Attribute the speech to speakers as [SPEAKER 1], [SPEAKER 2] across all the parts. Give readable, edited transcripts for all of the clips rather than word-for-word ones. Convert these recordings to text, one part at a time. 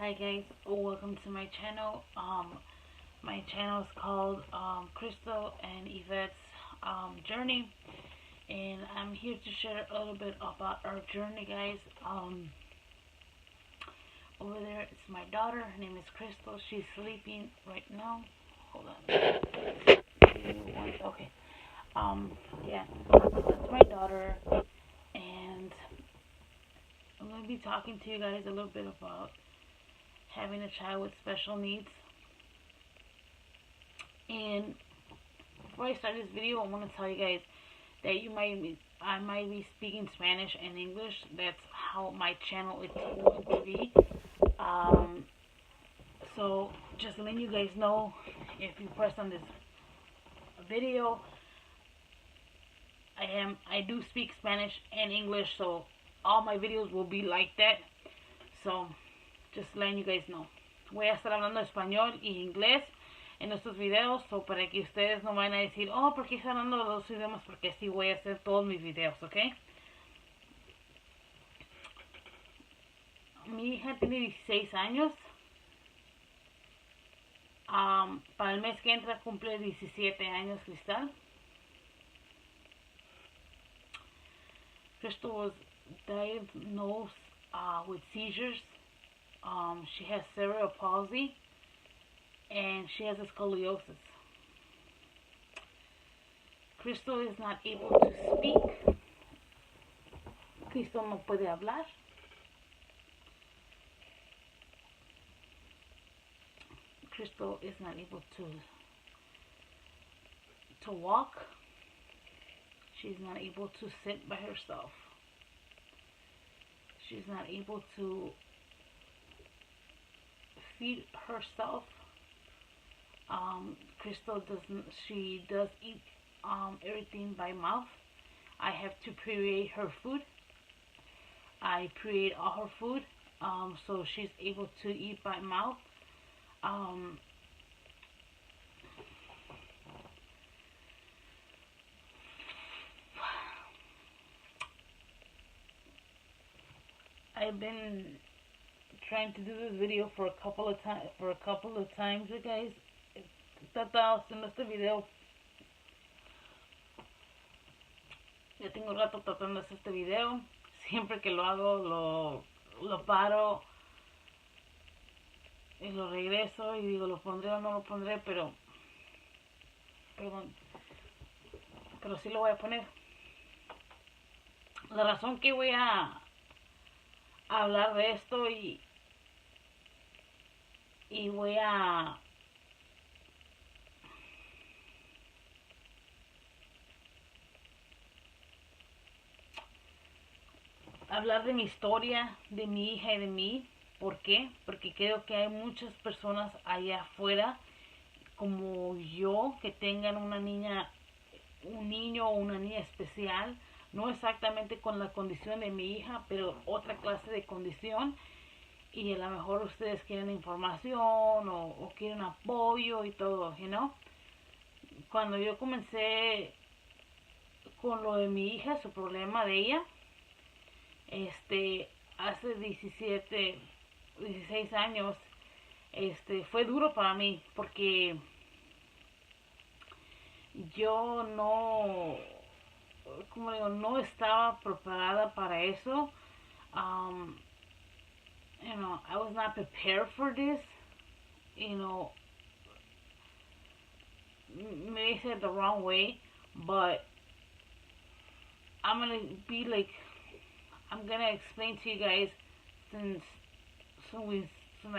[SPEAKER 1] Hi guys, welcome to my channel. My channel is called Crystal and Yvette's journey, and I'm here to share a little bit about our journey, guys. Over there, it's my daughter. Her name is Crystal. She's sleeping right now. Hold on. Okay. Yeah, that's my daughter, and I'm gonna be talking to you guys a little bit about having a child with special needs. And before I start this video, I want to tell you guys that I might be speaking Spanish and English. That's how my channel is going to be. So just letting you guys know, if you press on this video, I do speak Spanish and English, so all my videos will be like that. So just letting you guys know. Voy a estar hablando español y inglés en estos videos, so para que ustedes no vayan a decir, oh, ¿por qué está hablando los dos idiomas? Porque así voy a hacer todos mis videos, ¿ok? Mi hija tiene 16 años. Para el mes que entra cumple 17 años, Cristal. Crystal was diagnosed with seizures. She has cerebral palsy, and she has a scoliosis. Crystal is not able to speak. Crystal no puede hablar. Crystal is not able to walk. She's not able to sit by herself. She's not able to feed herself. Crystal doesn't. She does eat everything by mouth. I have to pre-weigh her food. I pre-weigh all her food, so she's able to eat by mouth. I've been trying to do this video for a couple of times, you guys. He tratado haciendo este video. Ya tengo un rato tratando de hacer este video. Siempre que lo hago, lo paro y lo regreso y digo, lo pondré o no lo pondré, pero sí lo voy a poner. La razón que voy a hablar de esto y voy a hablar de mi historia, de mi hija y de mí. ¿Por qué? Porque creo que hay muchas personas allá afuera como yo que tengan una niña, un niño o una niña especial, no exactamente con la condición de mi hija, pero otra clase de condición, y a lo mejor ustedes quieren información o quieren apoyo y todo, you know? Cuando yo comencé con lo de mi hija, su problema de ella, hace 16 años, fue duro para mí porque yo no, como digo, no estaba preparada para eso. I was not prepared for this. Maybe I said the wrong way, but I'm gonna explain to you guys since I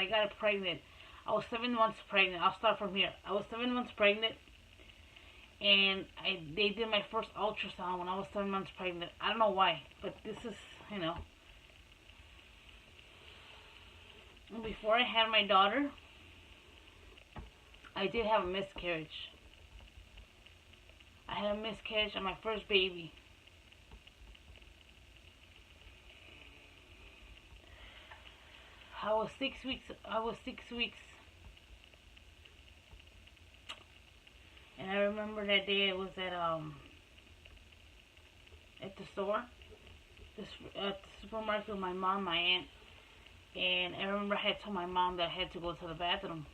[SPEAKER 1] got pregnant. I was 7 months pregnant. I'll start from here. I was 7 months pregnant, and they did my first ultrasound when I was 7 months pregnant. I don't know why, but this is, before I had my daughter, I did have a miscarriage. I had a miscarriage on my first baby. I was 6 weeks. And I remember that day it was at the store, at the supermarket with my mom, my aunt, And I remember I had told my mom that I had to go to the bathroom.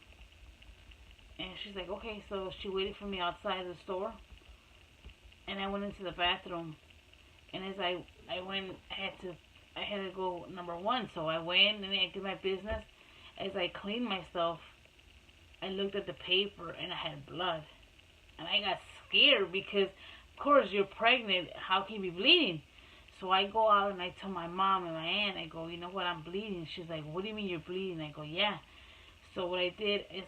[SPEAKER 1] And she's like, okay. So she waited for me outside the store. And I went into the bathroom. And as I went, I had to go number one. So I went and I did my business. As I cleaned myself, I looked at the paper and I had blood. And I got scared because, of course, you're pregnant. How can you be bleeding? So I go out and I tell my mom and my aunt, I go, you know what, I'm bleeding. She's like, what do you mean you're bleeding? I go, yeah. So what I did is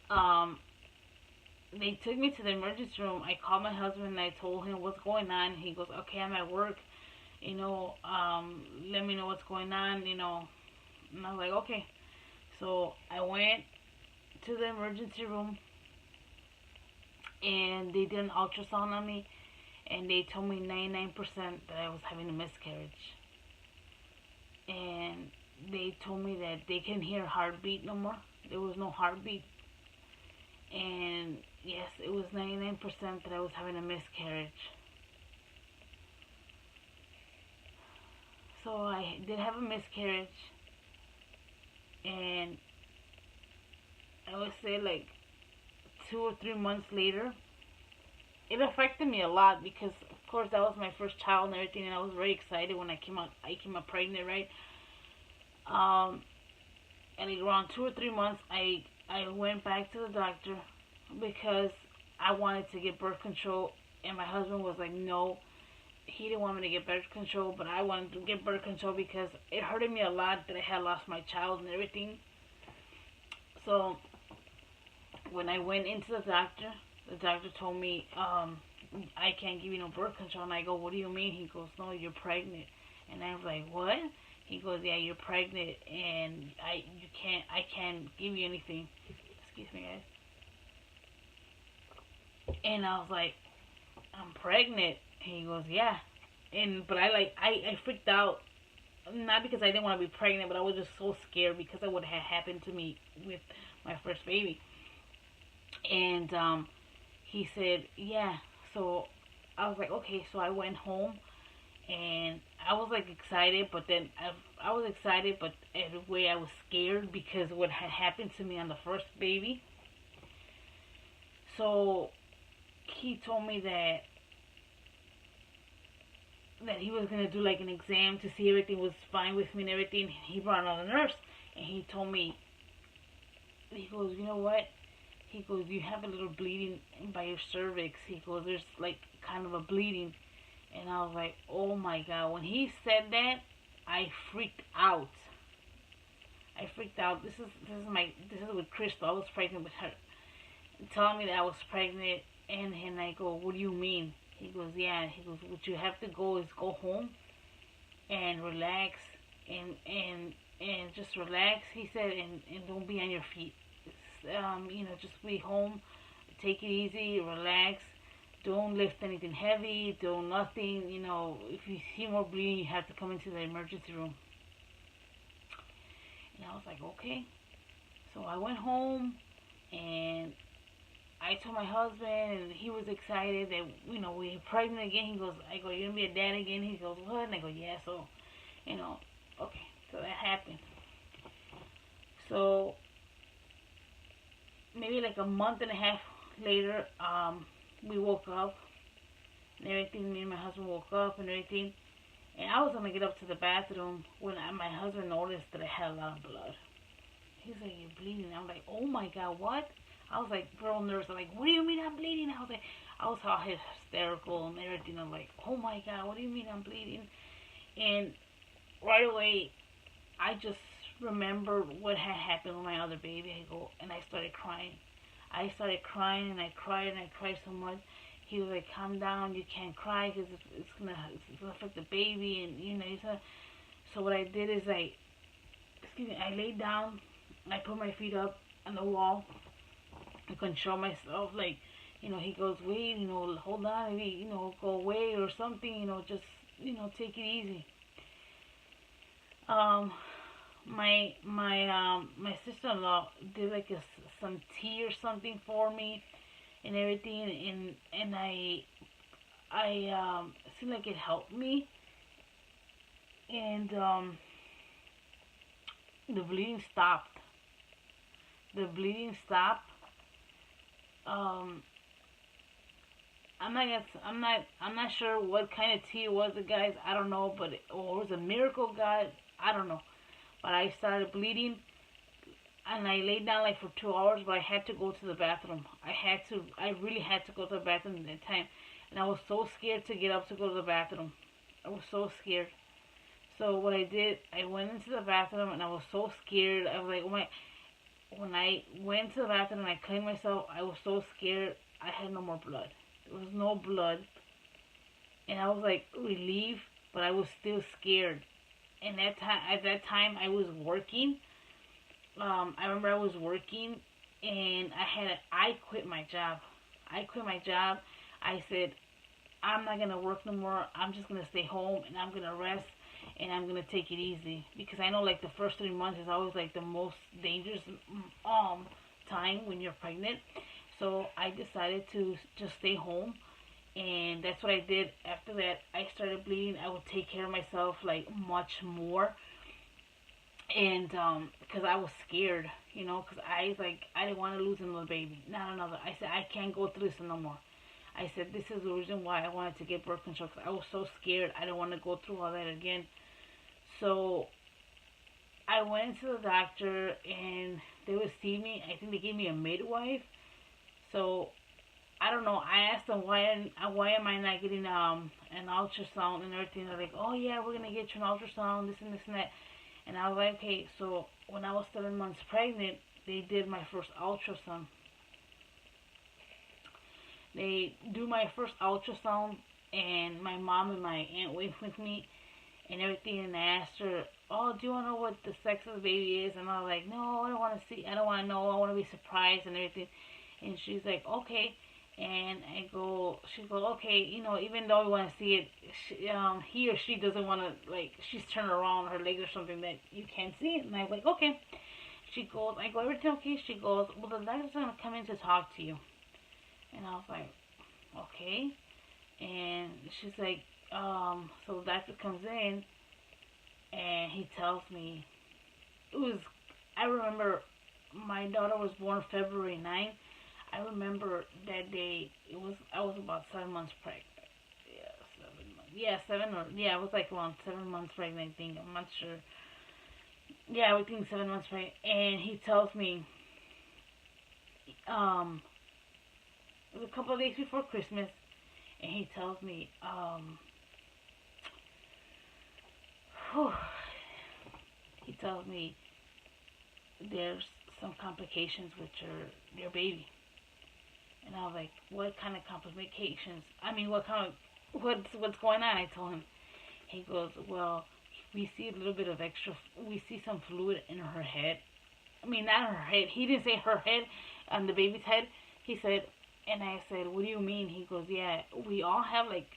[SPEAKER 1] um, they took me to the emergency room. I called my husband and I told him what's going on. He goes, okay, I'm at work. Let me know what's going on. And I was like, okay. So I went to the emergency room and they did an ultrasound on me and they told me 99% that I was having a miscarriage. And they told me that they couldn't hear a heartbeat no more. There was no heartbeat. And yes, it was 99% that I was having a miscarriage. So I did have a miscarriage. And I would say like 2 or 3 months later, it affected me a lot because of course that was my first child and everything, and I was very excited when I came out pregnant, right? And around 2 or 3 months I went back to the doctor because I wanted to get birth control, and my husband was like, no, he didn't want me to get birth control, but I wanted to get birth control because it hurted me a lot that I had lost my child and everything. So when I went into the doctor told me, I can't give you no birth control. And I go, what do you mean? He goes, no, you're pregnant. And I was like, what? He goes, yeah, you're pregnant, and I can't give you anything. Excuse me, guys. And I was like, I'm pregnant. And he goes, yeah. But I freaked out, not because I didn't want to be pregnant, but I was just so scared because of what had happened to me with my first baby. And he said, yeah. So I was like, okay. So I went home and I was like excited, but then I was excited, but in a way I was scared because what had happened to me on the first baby. So he told me that he was gonna do like an exam to see everything was fine with me and everything. He brought on a nurse and he told me, he goes, you know what? He goes, you have a little bleeding by your cervix. He goes, there's like kind of a bleeding. And I was like, oh my God. When he said that, I freaked out. This is with Crystal. I was pregnant with her. Telling me that I was pregnant, and I go, what do you mean? He goes, yeah. He goes, what you have to go is go home and relax and just relax. He said, and don't be on your feet. Just be home, take it easy, relax. Don't lift anything heavy, don't nothing. If you see more bleeding, you have to come into the emergency room. And I was like, okay. So I went home and I told my husband, and he was excited that, we're pregnant again. He goes, I go, you're going to be a dad again? He goes, what? And I go, yeah. So, okay. So that happened. So maybe like a month and a half later, we woke up and everything. Me and my husband woke up and everything. And I was going to get up to the bathroom when my husband noticed that I had a lot of blood. He's like, you're bleeding. I'm like, oh my God, what? I was like, real nervous. I'm like, what do you mean I'm bleeding? I was all hysterical and everything. I'm like, oh my God, what do you mean I'm bleeding? And right away, I just remembered what had happened with my other baby. I go, and I started crying. I started crying and I cried so much. He was like, calm down, you can't cry because it's gonna affect the baby, and so what I did is I laid down, I put my feet up on the wall, I control myself, he goes, wait, hold on, maybe, go away or something, just, take it easy. My sister-in-law did like some tea or something for me and everything, and I seemed like it helped me, and the bleeding stopped. The bleeding stopped. Um, I'm not sure what kind of tea it was, the guys. I don't know, but or it was a miracle, guys. I don't know. But I started bleeding, and I laid down like for 2 hours. But I had to go to the bathroom. I really had to go to the bathroom at that time, and I was so scared to get up to go to the bathroom. I was so scared. So what I did, I went into the bathroom, and I was so scared. I was like, oh my. When I went to the bathroom and I cleaned myself, I was so scared. I had no more blood. There was no blood, and I was like relieved, but I was still scared. And at that time, I was working. I remember I was working, and I quit my job. I quit my job. I said I'm not gonna work no more. I'm just gonna stay home and I'm gonna rest and I'm gonna take it easy because I know like the first 3 months is always like the most dangerous time when you're pregnant. So I decided to just stay home, and that's what I did. After that, I started bleeding. I would take care of myself like much more, and because I was scared, because I didn't want to lose another baby, not another. I said I can't go through this no more. I said this is the reason why I wanted to get birth control, because I was so scared. I didn't want to go through all that again. So I went to the doctor and they would see me. I think they gave me a midwife. So I don't know. I asked them why am I not getting an ultrasound and everything. They're like, oh yeah, we're gonna get you an ultrasound, this and that. And I was like, okay. So when I was 7 months pregnant, they did my first ultrasound. They do my first ultrasound, and my mom and my aunt went with me and everything. And I asked her, oh, do you want to know what the sex of the baby is? And I was like, no, I don't want to see. I don't want to know. I want to be surprised and everything. And she's like, okay. And she goes, okay, even though we want to see it, he or she doesn't want to, like, she's turning around her legs or something that you can't see it. And I was like, okay. She goes, I go, everything okay? She goes, well, the doctor's going to come in to talk to you. And I was like, okay. And she's like, so the doctor comes in and he tells me, I remember my daughter was born February 9th. I remember that day, I was about 7 months pregnant. Yeah, 7 months. I was like around 7 months pregnant, I think. I'm not sure. Yeah, I think 7 months pregnant. And he tells me, it was a couple of days before Christmas, and he tells me, he tells me there's some complications with your baby. And I was like, what kind of complications? I mean, what's going on? I told him. He goes, well, we see a little bit of we see some fluid in her head. I mean, not her head. He didn't say her head, on the baby's head. He said, and I said, what do you mean? He goes, yeah, we all have like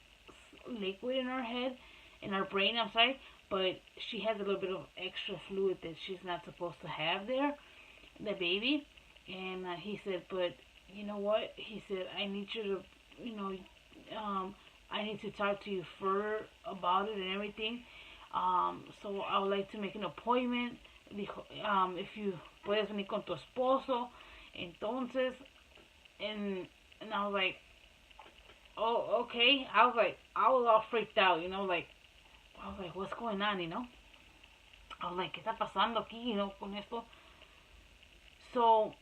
[SPEAKER 1] liquid in our head, in our brain, I'm sorry, but she has a little bit of extra fluid that she's not supposed to have there, the baby. And he said, but you know what? He said, I need you to, I need to talk to you further about it and everything. So I would like to make an appointment. Dijo, if you puedes venir con tu esposo. Entonces, and I was like, oh, okay. I was all freaked out, like, I was like, what's going on, I was like, ¿qué está pasando aquí, con esto? So,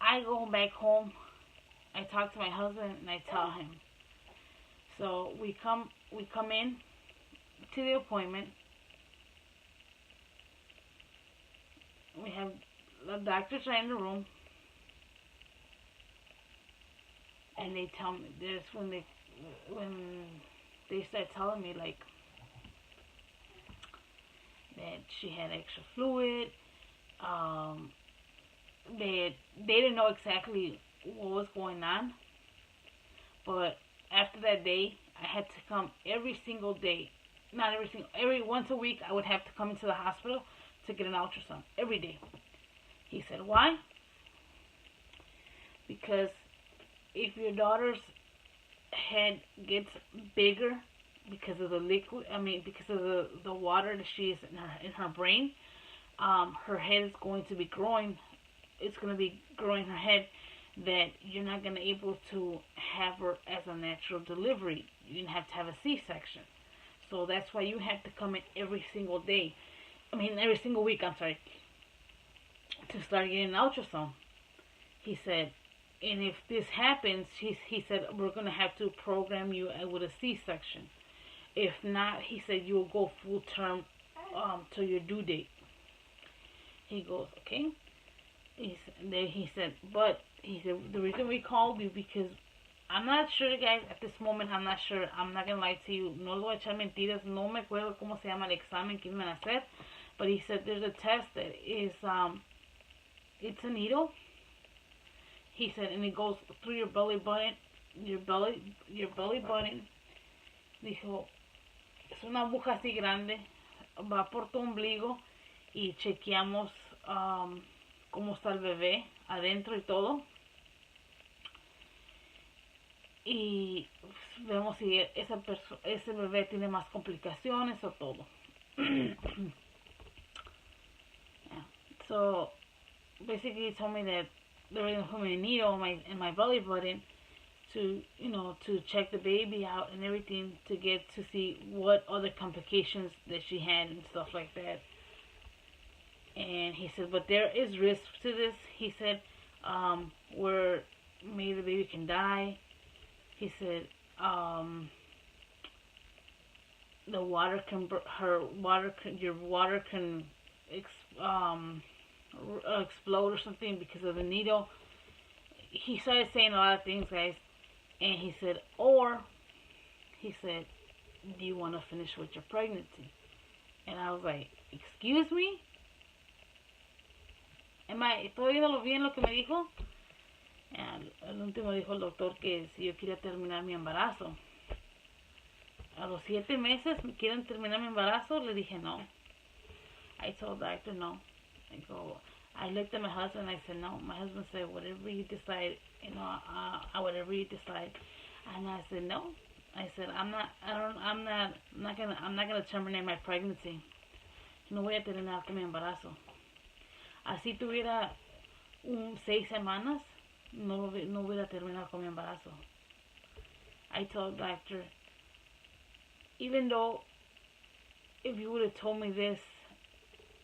[SPEAKER 1] I go back home, I talk to my husband, and I tell him. So, we come in to the appointment. We have the doctors are in the room, and they tell me this when they start telling me like that she had extra fluid. They didn't know exactly what was going on, but after that day, I had to come every single day. Not every single, every once a week, I would have to come into the hospital to get an ultrasound every day. He said, why? Because if your daughter's head gets bigger because of the liquid. I mean, because of the water that she is in her brain. Her head is going to be growing. It's going to be growing her head that you're not going to be able to have her as a natural delivery. You're going to have a C-section. So that's why you have to come in every single day. I mean, every single week, I'm sorry, to start getting an ultrasound. He said, and if this happens, he said, we're going to have to program you with a C-section. If not, he said, you'll go full term to your due date. He goes, okay. He said, but he said, the reason we called you because I'm not sure, guys, at this moment, I'm not sure. I'm not going to lie to you. No le voy a echar mentiras. No me acuerdo cómo se llama el examen que iban a hacer. But he said there's a test that is, it's a needle. He said, and it goes through your belly button. Your belly button. Dijo, es una aguja así grande. Va por tu ombligo. Y chequeamos cómo está el bebé adentro y todo. Y vemos si ese bebé tiene más complicaciones o todo. Yeah. So basically he told me that they were going to put me a needle in my belly button to, to check the baby out and everything, to get to see what other complications that she had and stuff like that. And he said, but there is risk to this. He said, where maybe the baby can die. He said, your water can explode or something because of the needle. He started saying a lot of things, guys. And he said, do you want to finish with your pregnancy? And I was like, excuse me? ¿Estoy viendo bien lo que me dijo? El último dijo el doctor que si yo quería terminar mi embarazo. A los 7 meses quieren terminar mi embarazo. Le dije no. I told the doctor no. I looked at my husband and I said no. My husband said whatever you decide, whatever you decide. And I said no. I said I'm not gonna terminate my pregnancy. No voy a terminar con mi embarazo. Así tuviera 6 semanas, no hubiera terminado con mi embarazo. I told the doctor, even though if you would have told me this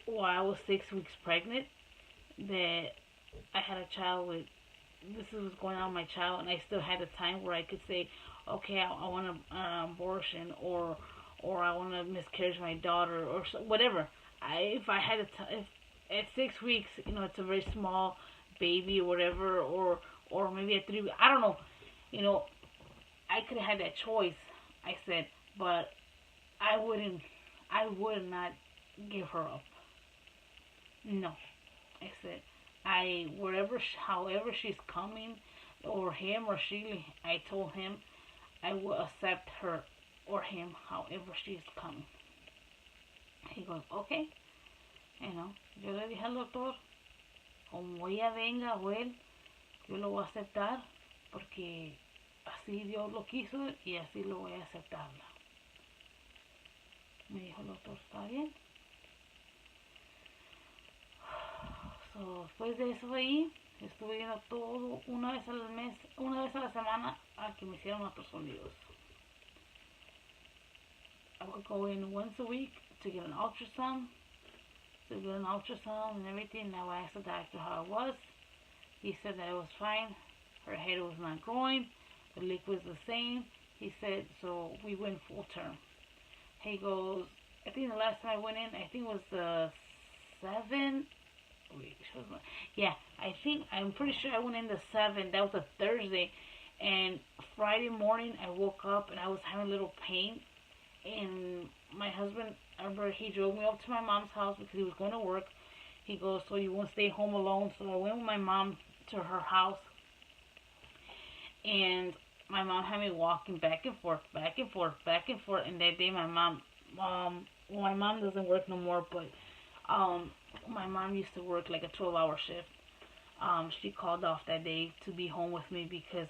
[SPEAKER 1] while I was 6 weeks pregnant, that I had a child this was going on with my child, and I still had a time where I could say, okay, I want an abortion, or I want to miscarriage my daughter, or whatever. If I had if at 6 weeks, it's a very small baby or whatever, or maybe at 3 weeks, I don't know, I could have had that choice. I said, but I would not give her up. No, I said, however she's coming, or him or she, I told him I will accept her or him however she's coming. He goes, okay. Yo le dije al doctor, como ella venga o él, yo lo voy a aceptar porque así Dios lo quiso y así lo voy a aceptarla. Me dijo el doctor, ¿está bien? So, después de eso ahí, estuve yendo todo una vez a la semana a que me hicieran otros sonidos. I would go in once a week to get an ultrasound. And everything. Now I asked the doctor how it was. He said that it was fine. Her head was not growing. The liquid was the same. He said, so we went full term. He goes, I think the last time I went in, I think it was the 7th. Yeah, I'm pretty sure I went in the 7th. That was a Thursday. And Friday morning I woke up and I was having a little pain. And my husband, I remember he drove me up to my mom's house because he was going to work. He goes, so you won't stay home alone. So I went with my mom to her house. And my mom had me walking back and forth. And that day my mom, my mom doesn't work no more, but my mom used to work like a 12-hour shift. She called off that day to be home with me because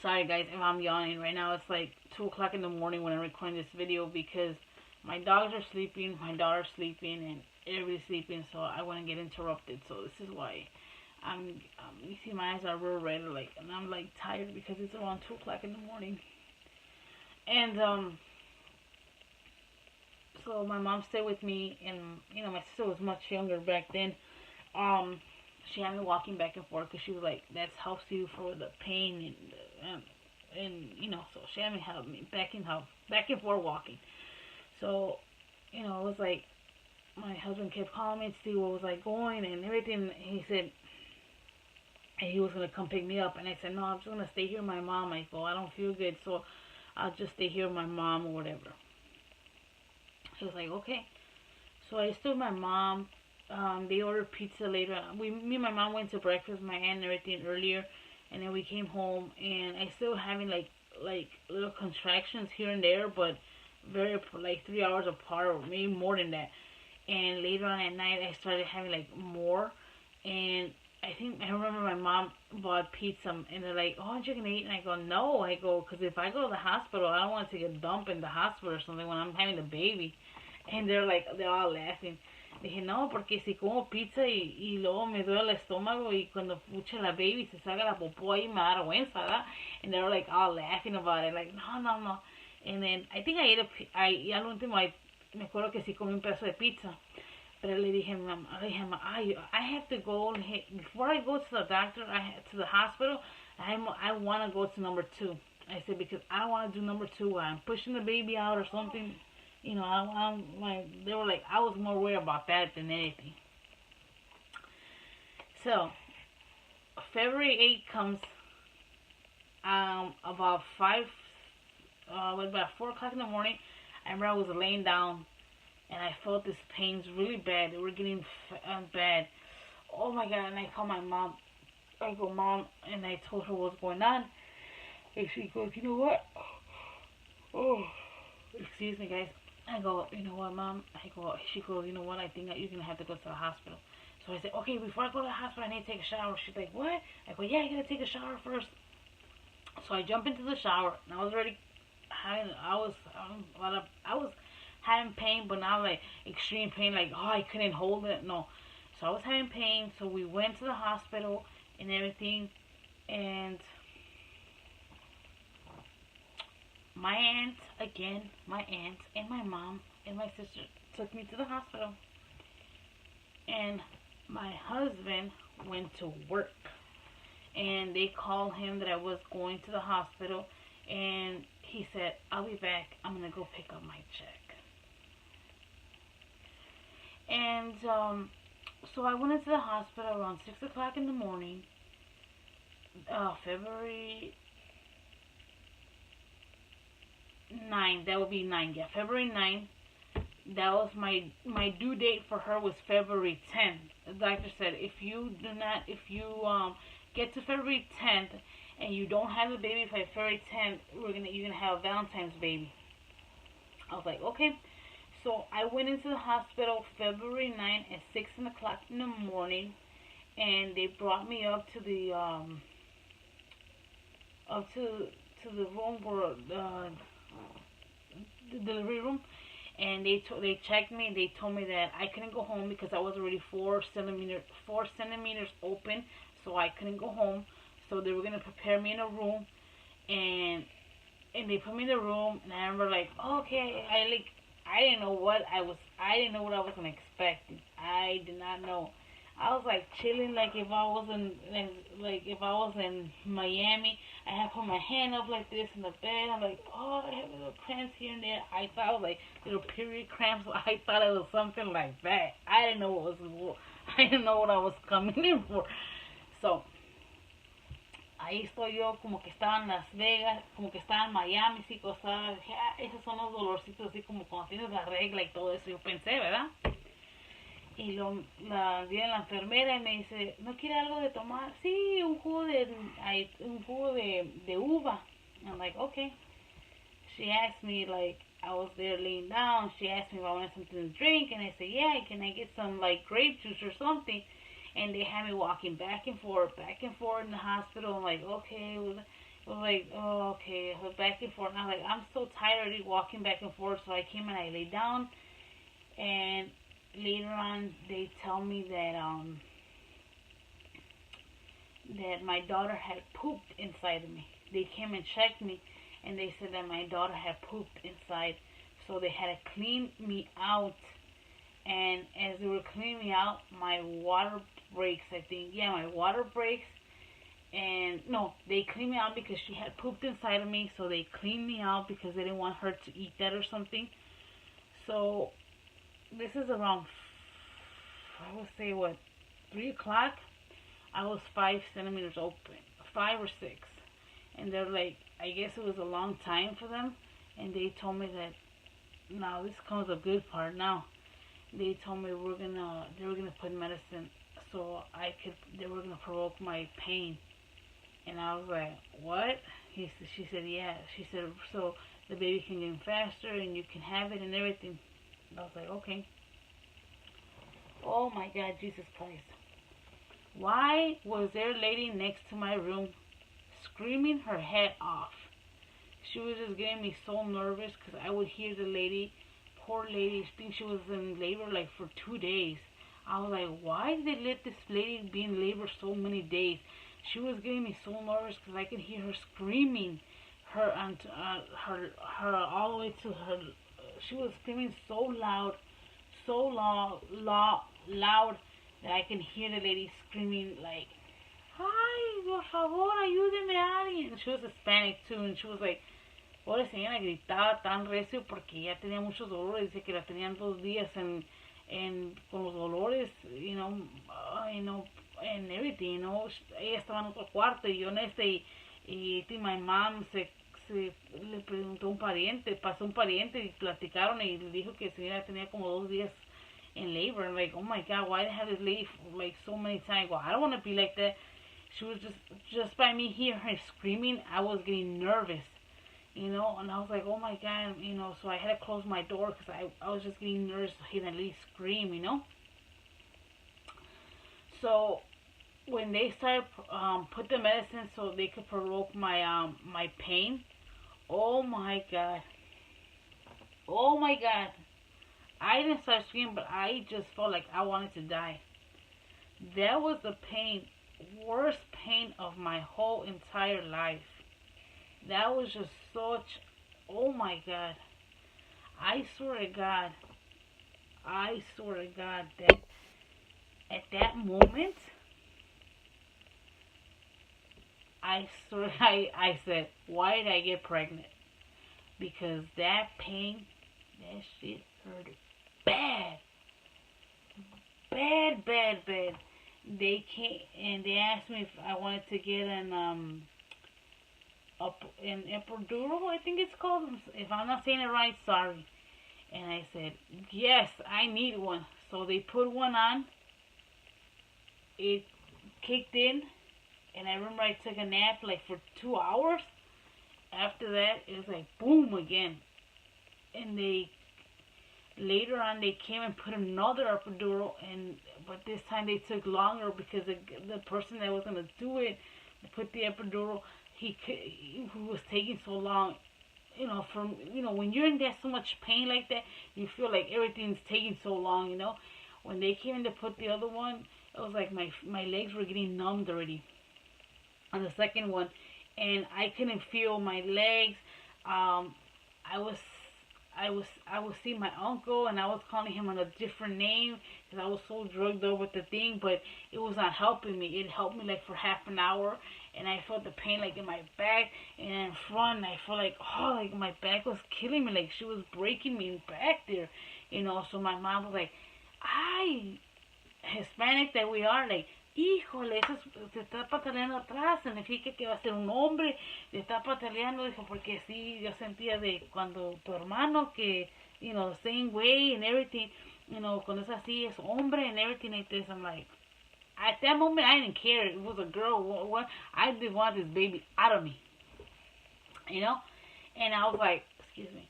[SPEAKER 1] Sorry guys if I'm yawning right now. It's like 2 o'clock in the morning when I'm recording this video because my dogs are sleeping, my daughter's sleeping, and everybody's sleeping, so I wouldn't get interrupted. So this is why you see my eyes are real red, like, and I'm like tired because it's around 2 o'clock in the morning. And so my mom stayed with me, and you know my sister was much younger back then. She had me walking back and forth because she was like, that helps you for the pain and you know, so she had me help me back and forth walking. So you know, it was like my husband kept calling me to see what was like going and everything. He said he was gonna come pick me up, and I said no, I'm just gonna stay here with my mom. I go, I don't feel good, so I'll just stay here with my mom or whatever. He was like, okay. So I stood with my mom. They ordered pizza later. Me and my mom went to breakfast, my aunt and everything earlier, and then we came home, and I still having like little contractions here and there, but very like 3 hours apart or maybe more than that. And later on at night, I started having like more, and I remember my mom bought pizza, and they're like, "Oh, aren't you gonna eat?" And I go, "No." I go, "Cause if I go to the hospital, I don't want to take a dump in the hospital or something when I'm having a baby." And they're all laughing. Dije, no, porque si como pizza y luego me duele el estómago y cuando puche la baby se salga la popó ahí me da vergüenza, ¿verdad? And they're like all laughing about it, like, no, no, no. And then I think I ate y al último me acuerdo que sí comí un pedazo de pizza. Pero le dije, I have to go, before I go to the doctor, to the hospital, I want to go to number 2. I said, because I don't want to do number 2 while I'm pushing the baby out or something. You know, I'm like, they were like, I was more worried about that than anything. So, February 8th comes, about 4 o'clock in the morning. I remember I was laying down, and I felt this pains really bad. They were getting bad. Oh my God, and I called my mom. I go, Mom, and I told her what's going on. And she goes, you know what? Oh, excuse me, guys. I go, you know what, Mom? She goes, you know what? I think that you're going to have to go to the hospital. So I said, okay, before I go to the hospital, I need to take a shower. She's like, what? I go, yeah, you got to take a shower first. So I jump into the shower, and I was already I was having pain, but not like extreme pain, like, oh, I couldn't hold it. No. So I was having pain, so we went to the hospital and everything, and my aunt and my mom and my sister took me to the hospital, and my husband went to work, and they called him that I was going to the hospital, and he said, I'll be back, I'm gonna go pick up my check. And so I went into the hospital around 6 o'clock in the morning, February 9th, that would be 9th, yeah, February 9th. That was my due date for her was February 10th. The doctor said, if you get to February 10th and you don't have a baby by February 10th, you're gonna have a Valentine's baby. I was like, okay. So I went into the hospital February 9th at 6 o'clock in the morning, and they brought me up to the the room where the delivery room, and they checked me, and they told me that I couldn't go home because I was already 4 centimeters open, so I couldn't go home. So they were gonna prepare me in a room, and they put me in the room, and I remember like, oh, okay, I didn't know what I was gonna expect. I did not know. I was like chilling, like if I was in Miami, I had put my hand up like this in the bed. I'm like, oh, I have little cramps here and there. I thought it was like little period cramps. I thought it was something like that. I didn't know what I was coming in for. So ahí estoy yo, como que estaba en Las Vegas, como que estaba en Miami, sí, cosas. Esos son los dolorcitos así como cuando tienes la regla y todo eso. Yo pensé, ¿verdad? Y viene la enfermera y me dice, ¿no quiere algo de tomar? Sí, un jugo de uva. I'm like, okay. She asked me, like, I was there laying down. She asked me if I wanted something to drink, and I said, yeah, can I get some, like, grape juice or something? And they had me walking back and forth in the hospital. I'm like, okay. I was like, oh, okay, I was back and forth. And I was like, I'm so tired already walking back and forth. So I came and I laid down. And later on, they tell me that my daughter had pooped inside of me. They came and checked me, and they said that my daughter had pooped inside. So they had to clean me out. And as they were cleaning me out, my water breaks. I think, yeah, my water breaks. And no, they cleaned me out because she had pooped inside of me. So they cleaned me out because they didn't want her to eat that or something. So this is around, I would say, what, 3 o'clock. I was 5 centimeters open, 5 or 6, and they're like, I guess it was a long time for them, and they told me that now this comes a good part. Now they told me they were gonna put medicine so they were gonna provoke my pain, and I was like, what? She said, yeah. She said, so the baby can get faster and you can have it and everything. I was like, okay. Oh my God, Jesus Christ. Why was there a lady next to my room screaming her head off? She was just getting me so nervous because I would hear the lady, poor lady, think she was in labor like for 2 days. I was like, why did they let this lady be in labor so many days? She was getting me so nervous because I could hear her screaming, her all the way to her. She was screaming so loud that I can hear the lady screaming like, "Ay, por favor, ayúdeme a alguien." She was Hispanic too, and she was like, pobre señora, gritaba tan recio porque ya tenía muchos dolores. Dice que la tenían 2 días con los dolores, and everything, Ella estaba en otro cuarto y yo en este, y my mom le preguntó a un pariente, pasó un pariente y platicaron y le dijo que la señora tenía como 2 días in labor. And like, oh my God, why they have this lady like so many times? Well, I don't want to be like that. She was just by me hearing her screaming, I was getting nervous, and I was like, oh my God, so I had to close my door because I was just getting nervous to hear that lady scream. So when they started put the medicine so they could provoke my pain, oh my God, oh my God, I didn't start screaming, but I just felt like I wanted to die. That was the pain, worst pain of my whole entire life. That was just such, oh my God. I swear to God, I swear to God that at that moment, I swear, I said, why did I get pregnant? Because that pain, that shit hurt bad. Bad, bad, bad. They came and they asked me if I wanted to get an epidural, I think it's called. If I'm not saying it right, sorry. And I said, yes, I need one. So they put one on. It kicked in, and I remember I took a nap like for 2 hours. After that, it was like boom again. And later on they came and put another epidural, but this time they took longer because the person that was gonna do it, put the epidural, he was taking so long. When you're in that so much pain like that, you feel like everything's taking so long. When they came in to put the other one, it was like my legs were getting numbed already on the second one, and I couldn't feel my legs. I was I was seeing my uncle, and I was calling him on a different name because I was so drugged up with the thing, but it was not helping me. It helped me like for half an hour, and I felt the pain like in my back and in front. I felt like, oh, like my back was killing me, like she was breaking me back there. So my mom was like, "Ay, Hispanic that we are, like, híjole, eso se está pataleando atrás, significa que va a ser un hombre, se está pataleando", dijo, porque sí, yo sentía de cuando tu hermano que, same way and everything, cuando es así, es hombre and everything like this. I'm like, at that moment, I didn't care. It was a girl. What? I didn't want this baby out of me. And I was like, excuse me.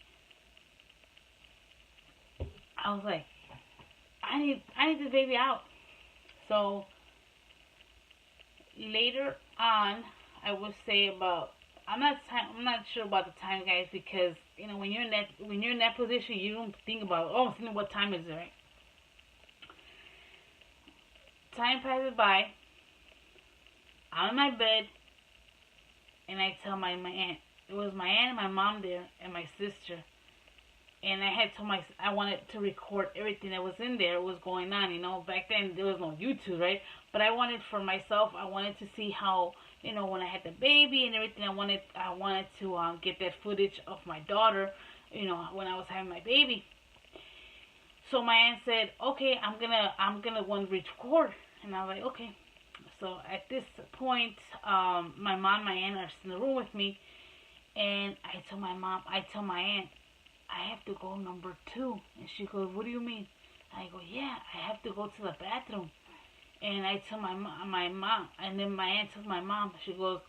[SPEAKER 1] I was like, I need this baby out. So later on, I would say about I'm not sure about the time, guys, because you know when you're in that position, you don't think about, oh, think what time is it, right? Time passes by. I'm in my bed, and I tell my aunt. It was my aunt and my mom there, and my sister. And I had told I wanted to record everything that was in there, what was going on. You know, back then there was no YouTube, right? But I wanted for myself. I wanted to see how, you know, when I had the baby and everything. I wanted to get that footage of my daughter, you know, when I was having my baby. So my aunt said, okay, I'm gonna want to record, and I was like, okay. So at this point, my mom, my aunt are in the room with me, and I tell my aunt, I have to go number 2. And she goes, what do you mean? I go, yeah, I have to go to the bathroom. And I tell my mom, and then my aunt tells my mom, she goes,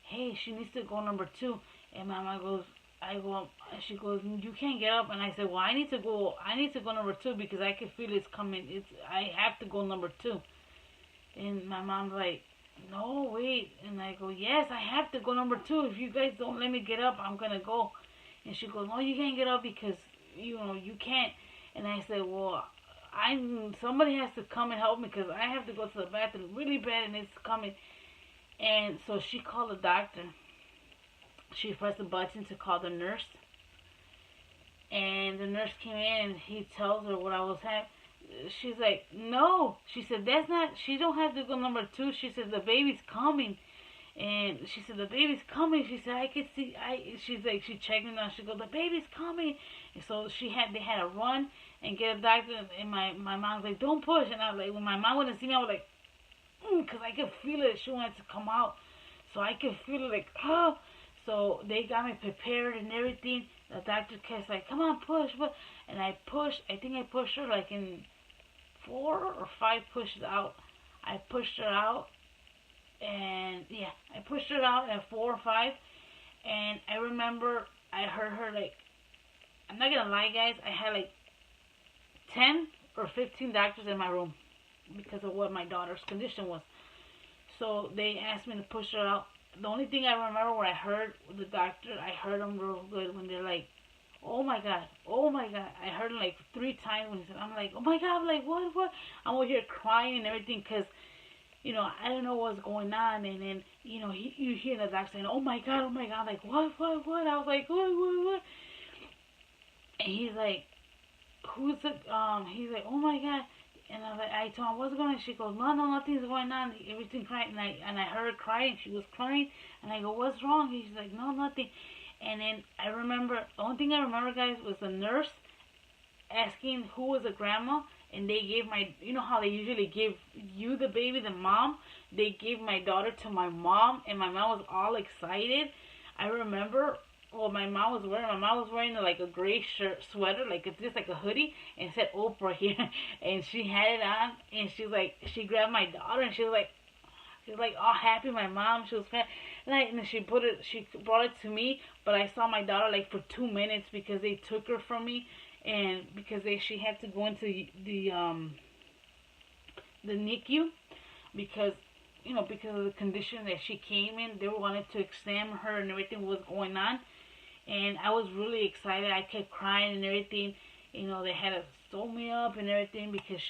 [SPEAKER 1] hey, she needs to go number 2. And my mom goes, she goes, you can't get up. And I said, well, I need to go number 2 because I can feel it's coming. I have to go number 2. And my mom's like, no, wait. And I go, yes, I have to go number 2. If you guys don't let me get up, I'm going to go. And she goes, no, you can't get up because, you know, you can't. And I said, well, somebody has to come and help me because I have to go to the bathroom really bad and it's coming. And so she called the doctor. She pressed the button to call the nurse. And the nurse came in and he tells her what I was having. She's like, no. She said, that's not, she don't have to go number 2. She said, the baby's coming. And she said, the baby's coming. She said, I could see, she's like, she checked me out. She goes, the baby's coming. And so they had to run and get a doctor. And my mom was like, don't push. And I was like, when my mom wouldn't see me, I was like, because I could feel it. She wanted to come out. So I could feel it like, oh. So they got me prepared and everything. The doctor kept like, come on, push. And I pushed. I think I pushed her like in 4 or 5 pushes out. I pushed her out. And yeah, I pushed her out at 4 or 5. And I remember I heard her like, I'm not going to lie, guys. I had like 10 or 15 doctors in my room because of what my daughter's condition was. So they asked me to push her out. The only thing I remember where I heard the doctor, I heard them real good when they're like, oh my God, oh my God. I heard him like 3 times when he said, I'm like, oh my God, I'm like, what? I'm over here crying and everything because, you know, I don't know what's going on. And then, you know, you hear the doctor saying, oh my God, I'm like, what? I was like, what? And he's like, who's the, he's like, oh my God. And I told him, what's going on? She goes, no, nothing's going on. Everything crying. And I heard her crying. She was crying. And I go, what's wrong? He's like, no, nothing. And then I remember, the only thing I remember, guys, was the nurse asking who was a grandma. And they gave you know how they usually give you the baby, the mom? They gave my daughter to my mom. And my mom was all excited. I remember what my mom was wearing. My mom was wearing like a gray sweater, like it's just like a hoodie, and it said Oprah here. And she had it on, and she grabbed my daughter, and she was like all happy. My mom, she was fat, and then she brought it to me. But I saw my daughter like for 2 minutes because they took her from me, and because she had to go into the NICU because, you know, because of the condition that she came in. They wanted to examine her and everything was going on. And I was really excited. I kept crying and everything. You know, they had to sew me up and everything because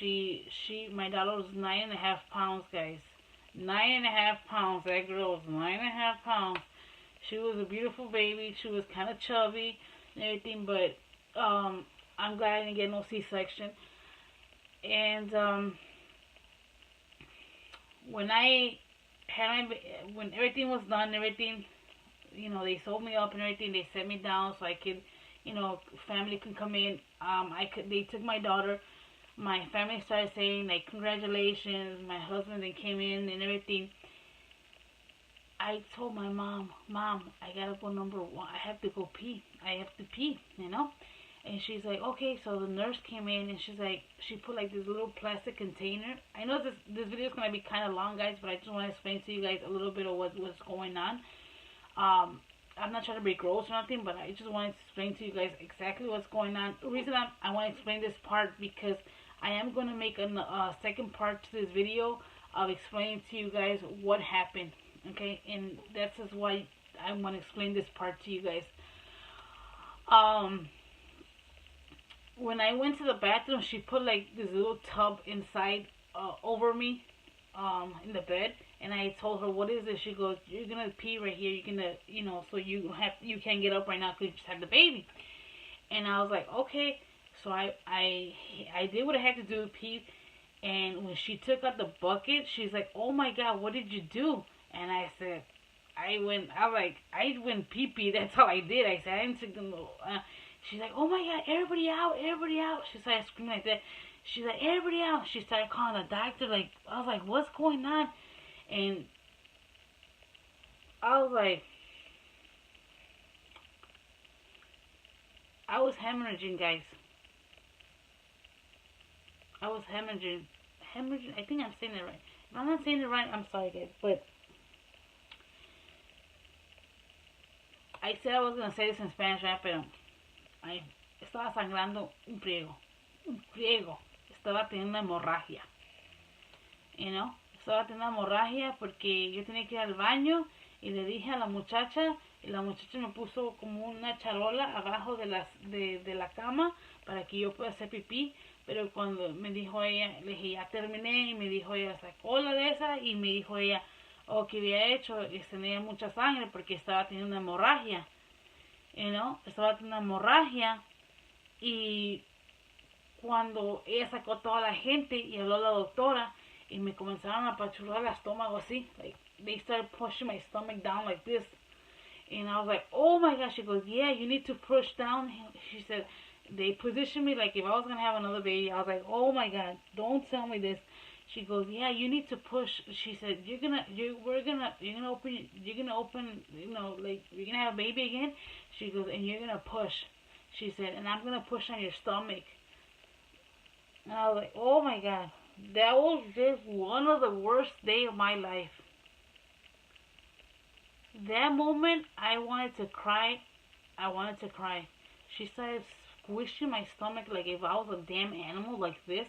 [SPEAKER 1] my daughter was 9.5 pounds, guys. 9.5 pounds. That girl was 9.5 pounds. She was a beautiful baby. She was kind of chubby and everything, but I'm glad I didn't get no C-section. And when everything was done, everything, you know, they sewed me up and everything. They set me down so I could, you know, family can come in. They took my daughter. My family started saying like, congratulations. My husband then came in and everything. I told my mom, I gotta go number 1. I have to go pee. I have to pee, you know. And she's like, okay. So the nurse came in and she's like, she put like this little plastic container. I know this video is gonna be kind of long, guys, but I just want to explain to you guys a little bit of what's going on. I'm not trying to be gross or nothing, but I just wanted to explain to you guys exactly what's going on. The reason I want to explain this part because I am going to make a second part to this video of explaining to you guys what happened, okay? And that's just why I want to explain this part to you guys. Um, when I went to the bathroom, she put like this little tub inside over me, in the bed, and I told her, "What is this?" She goes, "You're gonna pee right here. You're gonna, so you can't get up right now because you just had the baby." And I was like, "Okay." So I did what I had to do, pee. And when she took out the bucket, she's like, "Oh my God, what did you do?" And I said, I went pee pee. That's all I did. I said, I didn't take them. She's like, "Oh my God, everybody out, everybody out." She started screaming like that. She's like, "Everybody out." She started calling the doctor. Like, I was like, "What's going on?" And I was like, I was hemorrhaging, guys. I was hemorrhaging. Hemorrhaging. I think I'm saying it right. If I'm not saying it right, I'm sorry, guys. But I said I was gonna say this in Spanish, right? Pero ay, estaba sangrando un pliego. Un pliego. Estaba teniendo una hemorragia. You know? Estaba teniendo una hemorragia porque yo tenía que ir al baño y le dije a la muchacha y la muchacha me puso como una charola abajo de la cama para que yo pueda hacer pipí. Pero cuando me dijo ella, le dije, ya terminé, y me dijo ella, sacó la de esa y me dijo ella, oh, que había hecho, y tenía mucha sangre porque estaba teniendo una hemorragia, estaba teniendo una hemorragia. Y cuando ella sacó toda la gente y habló a la doctora y me comenzaron a apachurrar el estómago así, like they started pushing my stomach down like this, and I was like, oh my gosh. She goes, yeah, you need to push down. She said, they positioned me like if I was gonna have another baby. I was like, oh my God, don't tell me this. She goes, yeah, you need to push. She said, you're gonna open, like you're gonna have a baby again. She goes, and you're gonna push. She said, and I'm gonna push on your stomach. And I was like, oh my God, that was just one of the worst days of my life. That moment, I wanted to cry. I wanted to cry. She started squishing my stomach like if I was a damn animal, like this,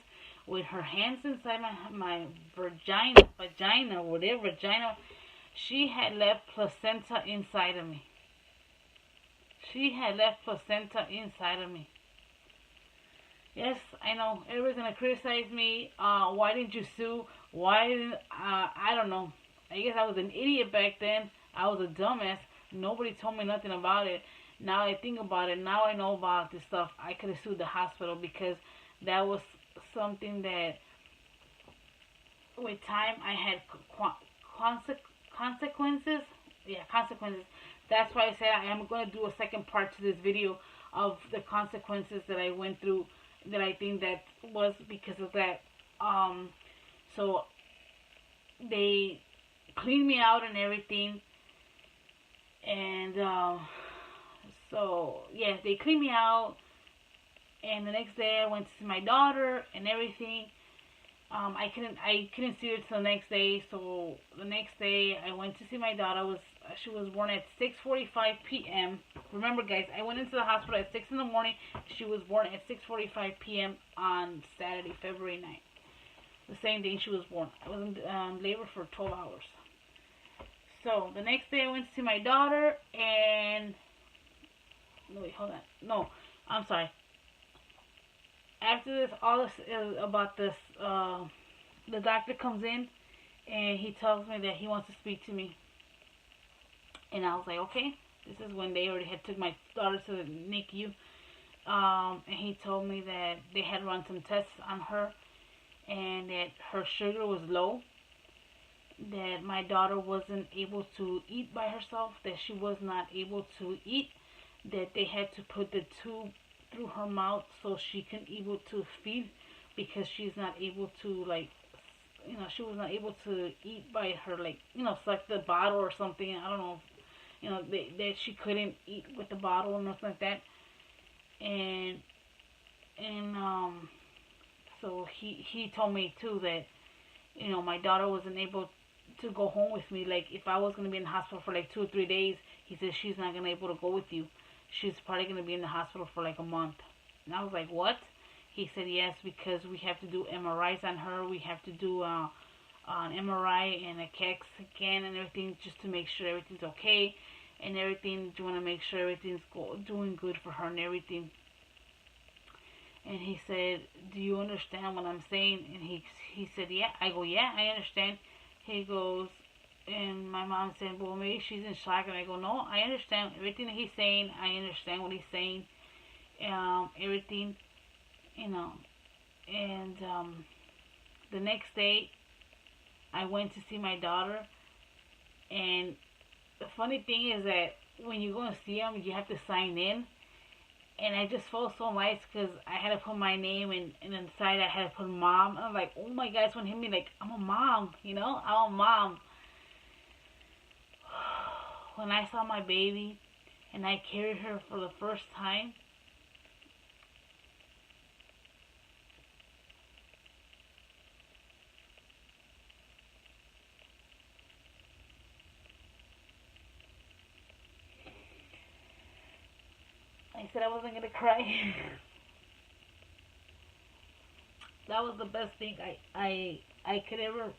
[SPEAKER 1] with her hands inside my vagina, whatever vagina. She had left placenta inside of me. She had left placenta inside of me. Yes, I know. Everybody's gonna criticize me. Why didn't you sue? Why didn't, I don't know. I guess I was an idiot back then. I was a dumbass. Nobody told me nothing about it. Now I think about it. Now I know about this stuff. I could have sued the hospital because that was something that, with time, I had consequences. Yeah, consequences. That's why I said I am going to do a second part to this video of the consequences that I went through, that I think that was because of that. So they cleaned me out and everything, and so yeah, they cleaned me out, and the next day I went to see my daughter and everything. I couldn't see her till the next day, so the next day I went to see my daughter. She was born at 6:45 p.m. Remember, guys, I went into the hospital at 6 in the morning. She was born at 6:45 p.m. on Saturday, February 9th. The same day she was born. I was in labor for 12 hours. So the next day I went to see my daughter, and no, wait, hold on. No, I'm sorry. After this, all this is about this. The doctor comes in, and he tells me that he wants to speak to me. And I was like, okay. This is when they already had took my daughter to the NICU. And he told me that they had run some tests on her, and that her sugar was low, that my daughter wasn't able to eat by herself, that she was not able to eat, that they had to put the tube through her mouth so she can able to feed, because she's not able to, like, she was not able to eat by her, like, suck the bottle or something. I don't know, that she couldn't eat with the bottle or nothing like that. And so he told me too that, my daughter wasn't able to go home with me. Like, if I was going to be in the hospital for like 2 or 3 days, he said, she's not going to be able to go with you. She's probably going to be in the hospital for like a month. And I was like, what? He said, yes, because we have to do MRIs on her. We have to do an MRI and a CAT scan and everything, just to make sure everything's okay. and everything. You want to make sure everything's doing good for her and everything. And he said, "Do you understand what I'm saying?" And he said, "Yeah." I go, "Yeah, I understand." He goes, and my mom said, "Well, maybe she's in shock." And I go, "No, I understand everything that he's saying. I understand what he's saying. Everything, you know." And the next day, I went to see my daughter. And the funny thing is that when you go and see him, you have to sign in. And I just felt so nice because I had to put my name and inside I had to put mom. I'm like, oh my God, someone hit me like, I'm a mom, I'm a mom. When I saw my baby and I carried her for the first time, I said I wasn't going to cry. That was the best thing I could ever,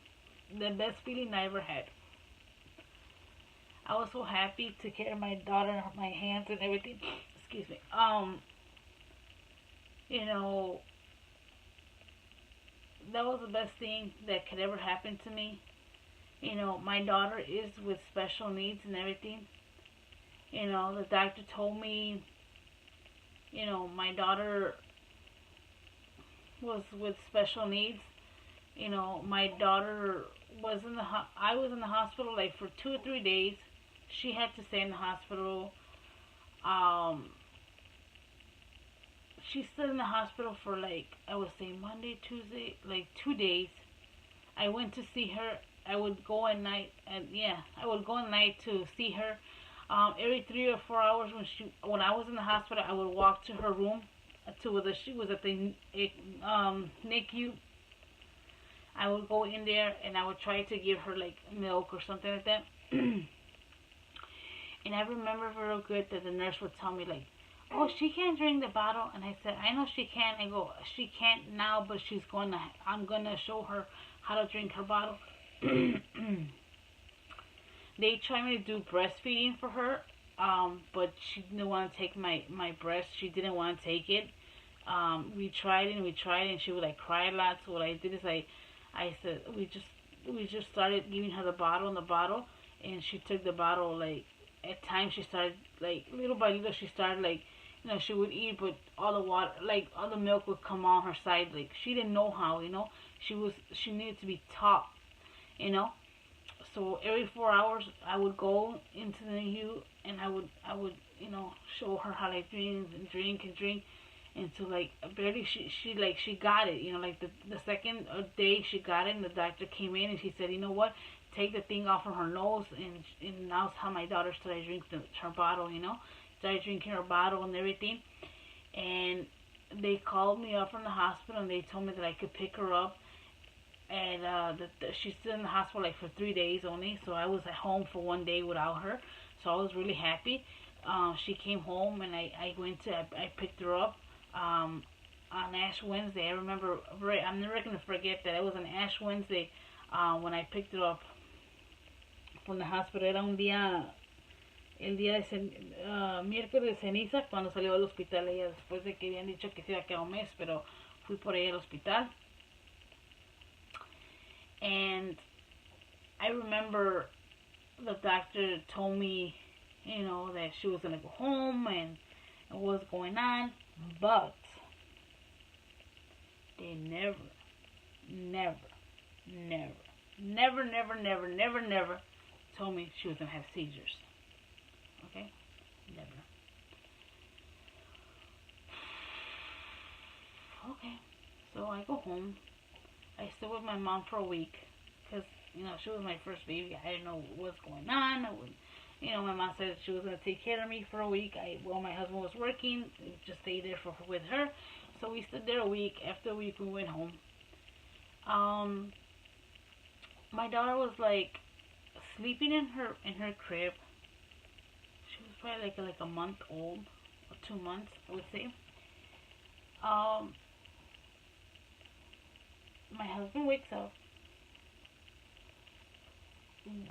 [SPEAKER 1] the best feeling I ever had. I was so happy to carry my daughter in my hands and everything. Excuse me. You know, that was the best thing that could ever happen to me. My daughter is with special needs and everything. The doctor told me, my daughter was with special needs. My daughter was I was in the hospital like for 2 or 3 days. She had to stay in the hospital. Um, she stayed in the hospital for like, I would say Monday, Tuesday, like 2 days. I went to see her. I would go at night, and yeah, I would go at night to see her. Every 3 or 4 hours when I was in the hospital, I would walk to her room to whether she was at the NICU. I would go in there and I would try to give her like milk or something like that. And I remember real good that the nurse would tell me like, "Oh, she can't drink the bottle." And I said, "I know she can." I go, "She can't now, but I'm gonna show her how to drink her bottle." They tried me to do breastfeeding for her, but she didn't want to take my breast. She didn't want to take it. We tried and we tried, and she would like cry a lot. So what I did is I said we just started giving her the bottle and the bottle, and she took the bottle. Like at times she started like little by little she started like, she would eat, but all the water, like all the milk would come on her side. Like she didn't know how. She needed to be taught. You know. So every 4 hours I would go into the NICU and I would show her how to drink and drink and drink until like barely she got it. Like the second day she got it, and the doctor came in and she said, "You know what, take the thing off of her nose." And that's how my daughter started drinking her bottle. Started drinking her bottle and everything. And they called me up from the hospital and they told me that I could pick her up. And she's still in the hospital like for 3 days only. So I was at home for one day without her. So I was really happy. She came home and I picked her up on Ash Wednesday. I remember, I'm never gonna forget that. It was on Ash Wednesday when I picked her up from the hospital. Era el día de miércoles de ceniza cuando salió del hospital ella, después de que habían dicho que se iba a quedar un mes, pero fui por ella al hospital. And I remember the doctor told me, that she was gonna go home and what's going on, but they never, never, never, never, never, never, never, never told me she was gonna have seizures. Okay, never. Okay, so I go home. I stayed with my mom for a week because she was my first baby. I didn't know what's going on. My mom said she was gonna take care of me for a week. While my husband was working, just stayed there with her. So we stayed there a week. After a week, we went home. My daughter was like sleeping in her crib. She was probably like a month old or 2 months, I would say. My husband wakes up.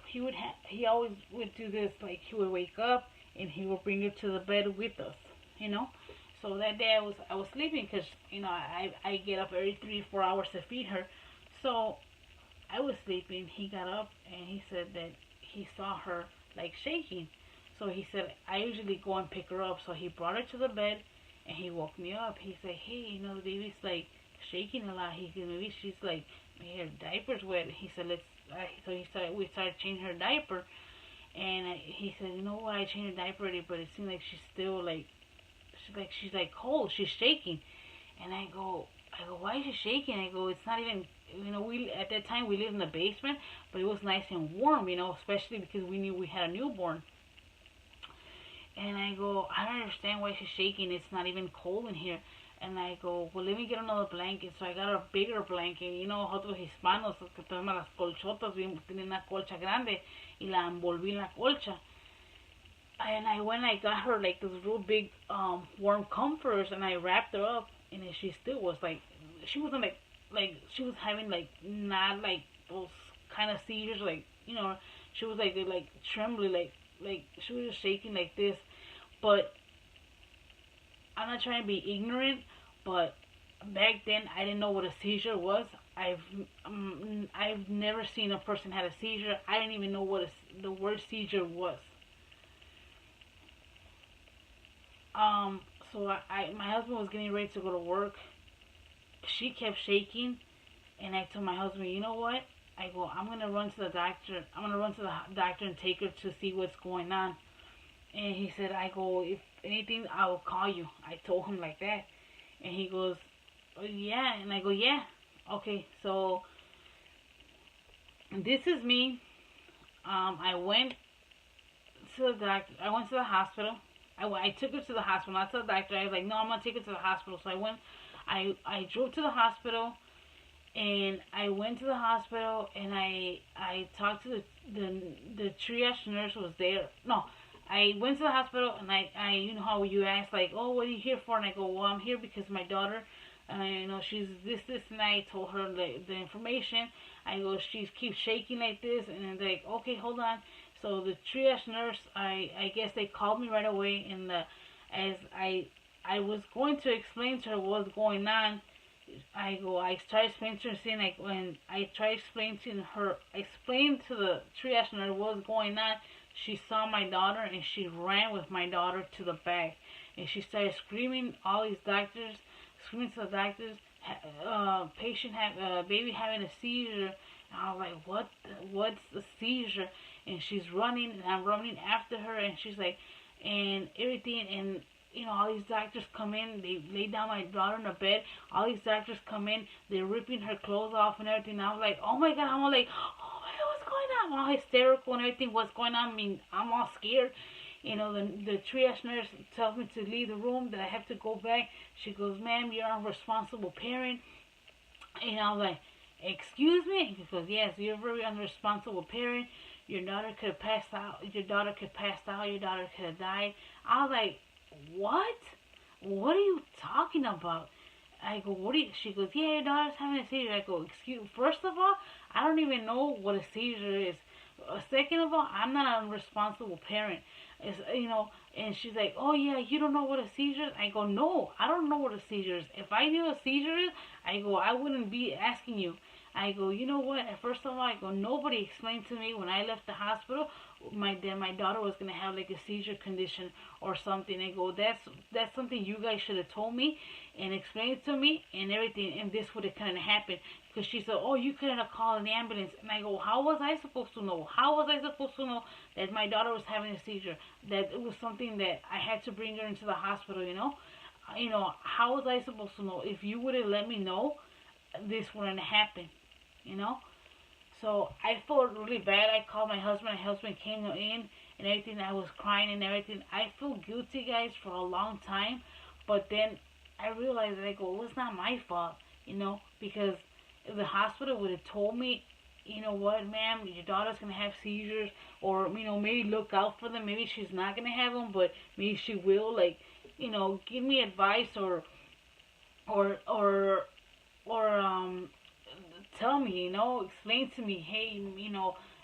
[SPEAKER 1] he always would do this, like he would wake up and he would bring her to the bed with us, you know. So that day I was sleeping because I get up every 3 4 hours to feed her. So I was sleeping. He got up and he said that he saw her like shaking. So he said I usually go and pick her up. So he brought her to the bed and he woke me up. He said, hey, the baby's like shaking a lot. He said maybe she's like her diaper's wet. He said let's. So we started changing her diaper, and he said, you know what? I changed her diaper already, but it seems like she's still like she's like cold. She's shaking, and I go, why is she shaking? I go, it's not even. We at that time we lived in the basement, but it was nice and warm. Especially because we knew we had a newborn. And I go, I don't understand why she's shaking. It's not even cold in here. And I go, well, let me get another blanket. So I got a bigger blanket. Nosotros hispanos, que tenemos las colchotas, tienen una colcha grande, y la envolví en la colcha. And I went, I got her like those real big warm comforters, and I wrapped her up. And she still was like, she wasn't like she was having like not like those kind of seizures, like she was like trembling, like she was just shaking like this. But I'm not trying to be ignorant, but back then I didn't know what a seizure was. I've never seen a person had a seizure. I didn't even know what the word seizure was. So my husband was getting ready to go to work. She kept shaking, and I told my husband, you know what? I go, I'm gonna run to the doctor. I'm gonna run to the doctor and take her to see what's going on. And he said, I go, if anything, I will call you. I told him like that. And he goes, oh, yeah. And I go, yeah. Okay, so this is me. I went to the doctor. I went to the hospital. I took her to the hospital, not to the doctor. I was like, no, I'm going to take her to the hospital. So I drove to the hospital. And I went to the hospital, and I talked to the triage nurse who was there. No, I went to the hospital, and I you know how you ask, like, oh, what are you here for? And I go, well, I'm here because my daughter, she's this, and I told her the information. I go, she keeps shaking like this, and they're like, okay, hold on. So the triage nurse, I guess they called me right away, and as I was going to explain to her what was going on, I started explaining to her, saying like when I tried explaining to her, explained to the triage nurse what was going on. She saw my daughter and she ran with my daughter to the back, and she started screaming. All these doctors, screaming to the doctors, baby having a seizure. And I was like, what's a seizure? And she's running, and I'm running after her, and she's like, and everything, and all these doctors come in, they lay down my daughter in the bed. All these doctors come in, they're ripping her clothes off and everything. And I was like, oh my God, I'm all like, oh my God, what's going on? I'm all hysterical and everything, what's going on? I mean, I'm all scared. The triage nurse tells me to leave the room, that I have to go back. She goes, ma'am, you're a responsible parent. And I was like, excuse me? She goes, yes, you're a very unresponsible parent. Your daughter could have passed out. Your daughter could have died. I was like, what? What are you talking about? I go, she goes, yeah, your daughter's having a seizure. I go, first of all, I don't even know what a seizure is. Second of all, I'm not a responsible parent. And she's like, oh yeah, you don't know what a seizure is? I go, no, I don't know what a seizure is. If I knew what a seizure is, I go, I wouldn't be asking you. I go, you know what? First of all, I go, nobody explained to me when I left the hospital my daughter was gonna have like a seizure condition or something. I go, that's something you guys should have told me and explained to me and everything, and this would have kind of happened. Because she said, oh, you couldn't have called an ambulance. And I go, how was I supposed to know? How was I supposed to know that my daughter was having a seizure? That it was something that I had to bring her into the hospital, How was I supposed to know? If you would have let me know, this wouldn't happen, So I felt really bad. I called my husband. My husband came in and everything. I was crying and everything. I feel guilty, guys, for a long time. But then I realized that it was not my fault, because if the hospital would have told me, you know what, ma'am, your daughter's going to have seizures, or, maybe look out for them. Maybe she's not going to have them, but maybe she will, give me advice or tell me, explain to me, hey,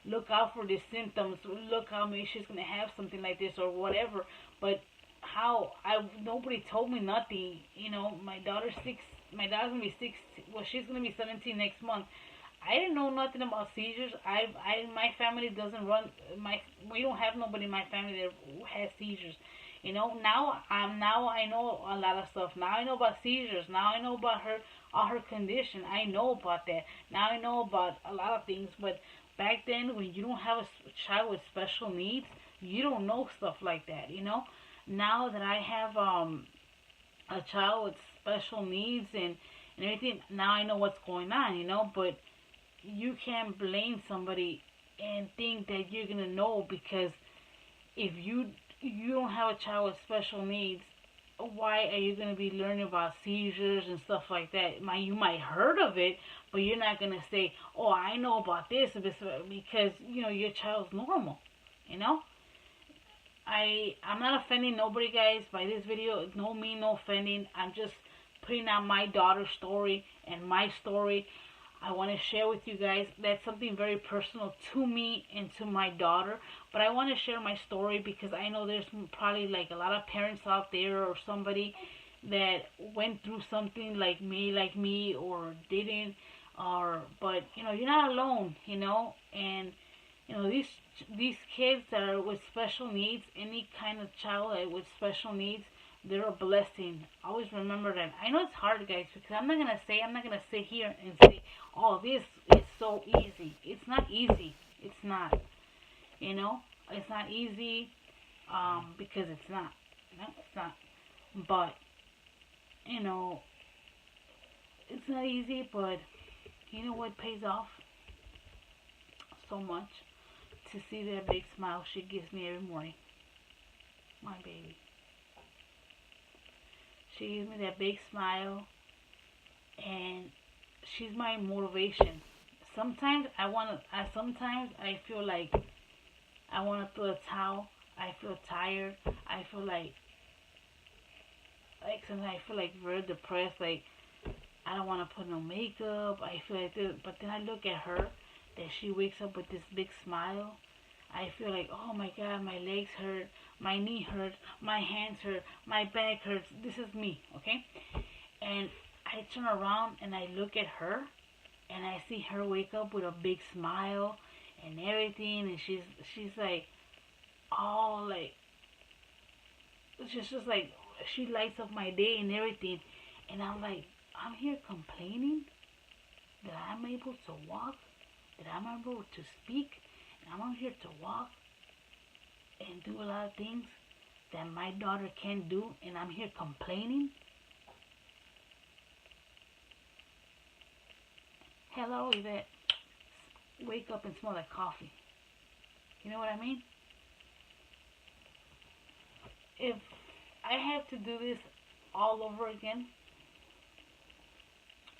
[SPEAKER 1] look out for these symptoms, look how maybe she's gonna have something like this or whatever. But how I nobody told me nothing. You know, my daughter's 6. My daughter's gonna be 6. Well, she's gonna be 17 next month. I didn't know nothing about seizures. My family doesn't run. We don't have nobody in my family that has seizures. You know, now I know a lot of stuff. Now I know about seizures. Now I know about all her condition. I know about that. Now I know about a lot of things. But back then, when you don't have a child with special needs, you don't know stuff like that. You know. Now that I have a child with special needs and everything, now I know what's going on. You know, but you can't blame somebody and think that you're gonna know, because if you don't have a child with special needs, why are you gonna be learning about seizures and stuff like that? You might heard of it, but you're not gonna say, "Oh, I know about this," because you know your child's normal. You know, I'm not offending nobody, guys, by this video. No me, no offending. I'm just putting out my daughter's story and my story. I want to share with you guys. That's something very personal to me and to my daughter. But I want to share my story because I know there's probably like a lot of parents out there or somebody that went through something like me, or didn't, but you know, you're not alone, you know. And you know, these kids that are with special needs, any kind of child with special needs, they're a blessing. Always remember that. I know it's hard, guys, because I'm not gonna sit here and say, "Oh, this is so easy." It's not easy. It's not. You know, it's not easy, because it's not. No, it's not. But you know, it's not easy. But you know what pays off so much? To see that big smile she gives me every morning. My baby. She gives me that big smile, and she's my motivation. Sometimes sometimes I feel like I wanna throw a towel. I feel tired. I feel like sometimes I feel like very depressed. Like I don't wanna put no makeup. I feel like this, but then I look at her, that she wakes up with this big smile. I feel like, oh my God, my legs hurt, my knee hurts, my hands hurt, my back hurts. This is me, okay? And I turn around and I look at her, and I see her wake up with a big smile and everything, and she's like, all like, it's just like she lights up my day and everything. And I'm like, I'm here complaining that I'm able to walk, that I'm able to speak, and I'm out here to walk and do a lot of things that my daughter can't do, and I'm here complaining. Hello, Yvette. Wake up and smell like coffee. You know what I mean? If I had to do this all over again,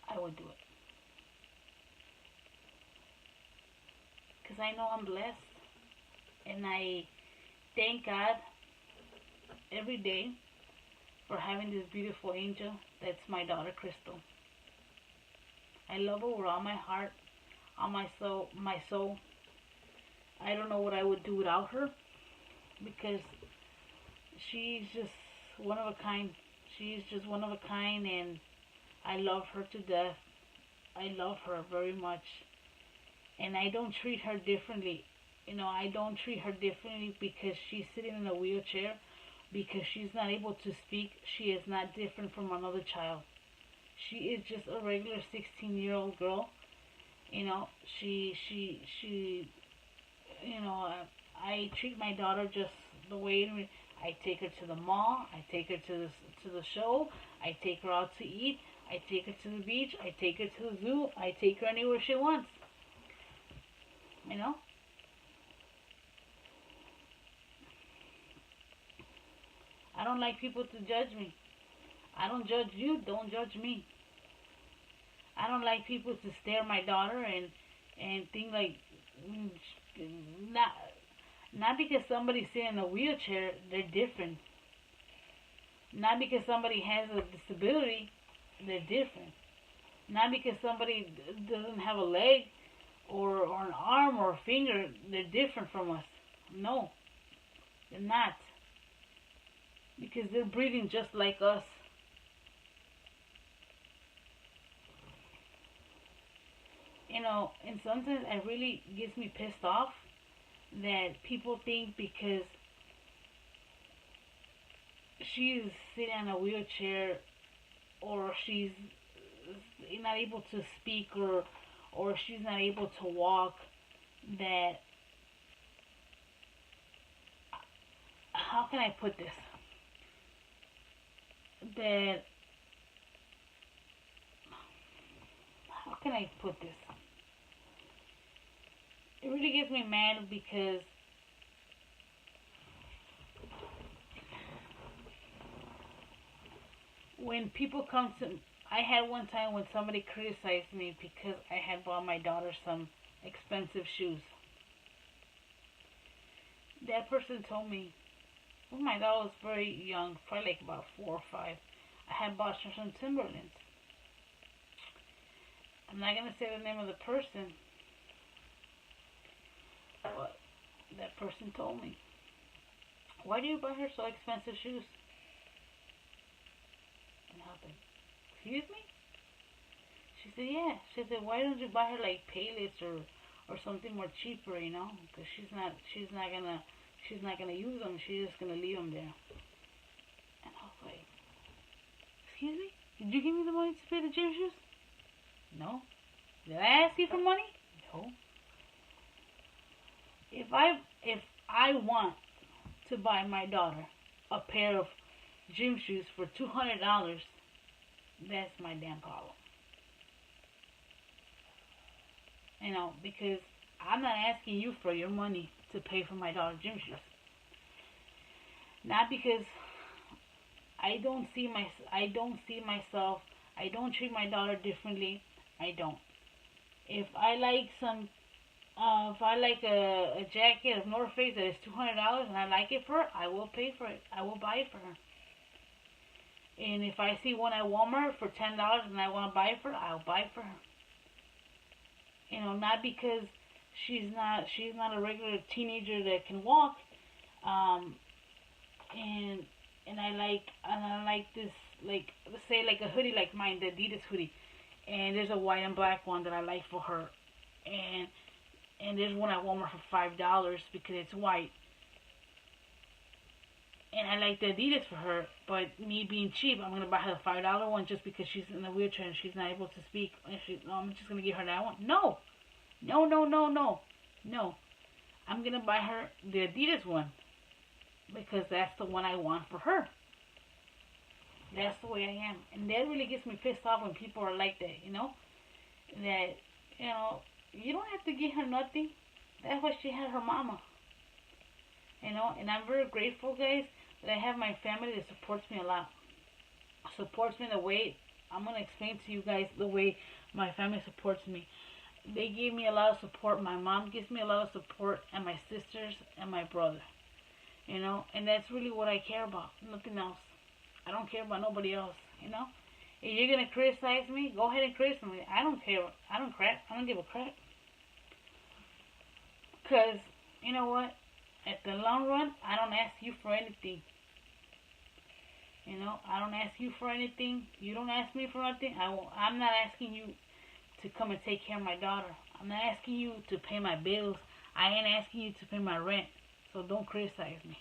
[SPEAKER 1] I would do it. Because I know I'm blessed, and I thank God every day for having this beautiful angel that's my daughter Crystal. I love her with all my heart, all my soul. I don't know what I would do without her, because she's just one of a kind. She's just one of a kind, and I love her to death. I love her very much, and I don't treat her differently. You know, I don't treat her differently because she's sitting in a wheelchair, because she's not able to speak. She is not different from another child. She is just a regular 16-year-old girl. You know, she you know, I treat my daughter just the way I take her to the mall, I take her to the show, I take her out to eat, I take her to the beach, I take her to the zoo, I take her anywhere she wants. You know? I don't like people to judge me. I don't judge you, don't judge me. I don't like people to stare at my daughter and think like, mm, not not because somebody's sitting in a wheelchair, they're different. Not because somebody has a disability, they're different. Not because somebody doesn't have a leg or an arm or a finger, they're different from us. No, they're not. Because they're breathing just like us. And sometimes it really gets me pissed off that people think because she's sitting in a wheelchair or she's not able to speak or she's not able to walk that how can I put this? That how can I put this? It really gets me mad because when people come to I had one time when somebody criticized me because I had bought my daughter some expensive shoes. That person told me, well, my daughter was very young, probably like about 4 or 5. I had bought her some Timberlands. I'm not gonna say the name of the person, but that person told me, why do you buy her so expensive shoes? And I was like, excuse me? She said, yeah. She said, why don't you buy her like Payless or something more cheaper, Because she's not gonna use them. She's just gonna leave them there. And I was like, excuse me? Did you give me the money to pay the gym shoes? No. Did I ask you for money? No. If I want to buy my daughter a pair of gym shoes for $200, that's my damn problem. Because I'm not asking you for your money to pay for my daughter's gym shoes. Not because I don't see myself. I don't treat my daughter differently. I don't. If I like a jacket of North Face that is $200 and I like it for her, I will pay for it. I will buy it for her. And if I see one at Walmart for $10 and I want to buy it for her, I'll buy it for her. Not because she's not a regular teenager that can walk. And I like this, like, let's say like a hoodie like mine, the Adidas hoodie, and there's a white and black one that I like for her, and there's one at Walmart for $5 because it's white, and I like the Adidas for her, but me being cheap, I'm gonna buy her the $5 one just because she's in a wheelchair and she's not able to speak, and I'm just gonna give her that one. No, I'm gonna buy her the Adidas one because that's the one I want for her. That's the way I am. And that really gets me pissed off when people are like that, That, you don't have to give her nothing. That's why she had her mama. And I'm very grateful, guys, that I have my family that supports me a lot. Supports me the way, I'm going to explain to you guys the way my family supports me. They give me a lot of support. My mom gives me a lot of support, and my sisters and my brother. And that's really what I care about. Nothing else. I don't care about nobody else, If you're going to criticize me, go ahead and criticize me. I don't care. I don't give a crap. Because, you know what? At the long run, I don't ask you for anything. I don't ask you for anything. You don't ask me for nothing. I'm not asking you to come and take care of my daughter. I'm not asking you to pay my bills. I ain't asking you to pay my rent. So don't criticize me.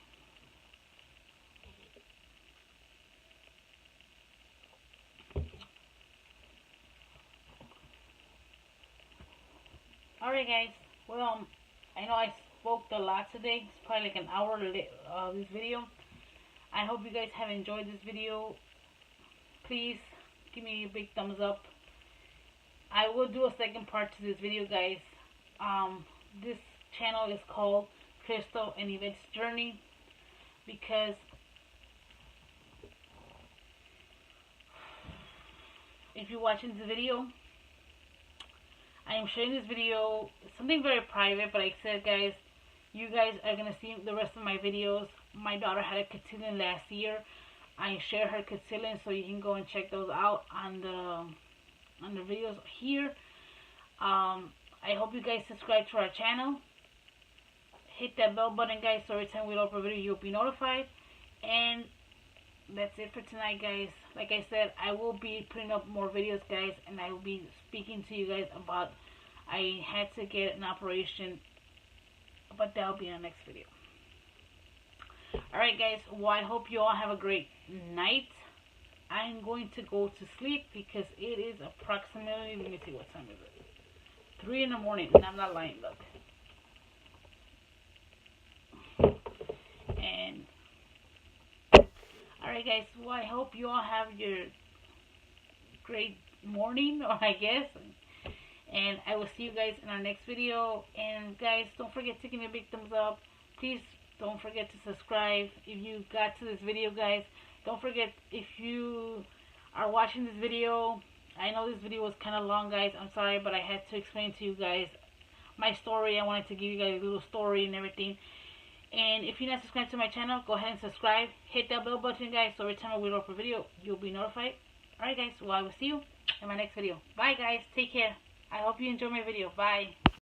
[SPEAKER 1] Alright guys, well, I know I spoke a lot today. It's probably like an hour this video. I hope you guys have enjoyed this video. Please give me a big thumbs up. I will do a second part to this video, guys. This channel is called Crystal and Yvette's Journey because if you're watching this video, I am sharing this video, something very private, but like I said, guys, you guys are going to see the rest of my videos. My daughter had a cotillion last year. I share her cotillion, so you can go and check those out on the videos here. I hope you guys subscribe to our channel. Hit that bell button, guys, so every time we upload a video, you'll be notified. And that's it for tonight, guys. Like I said, I will be putting up more videos, guys, and I will be speaking to you guys about I had to get an operation, but that'll be in the next video. Alright, guys, well, I hope you all have a great night. I'm going to go to sleep because it is approximately, let me see, what time is it? 3 in the morning, and I'm not lying, look. And alright, guys, well, I hope you all have your great morning, or I guess, and I will see you guys in our next video. And guys, don't forget to give me a big thumbs up. Please don't forget to subscribe if you got to this video, guys. Don't forget, if you are watching this video, I know this video was kind of long, guys, I'm sorry, but I had to explain to you guys my story. I wanted to give you guys a little story and everything. And if you're not subscribed to my channel, go ahead and subscribe. Hit that bell button, guys, so every time we upload a video, you'll be notified. Alright, guys, well, I will see you in my next video. Bye, guys. Take care. I hope you enjoy my video. Bye.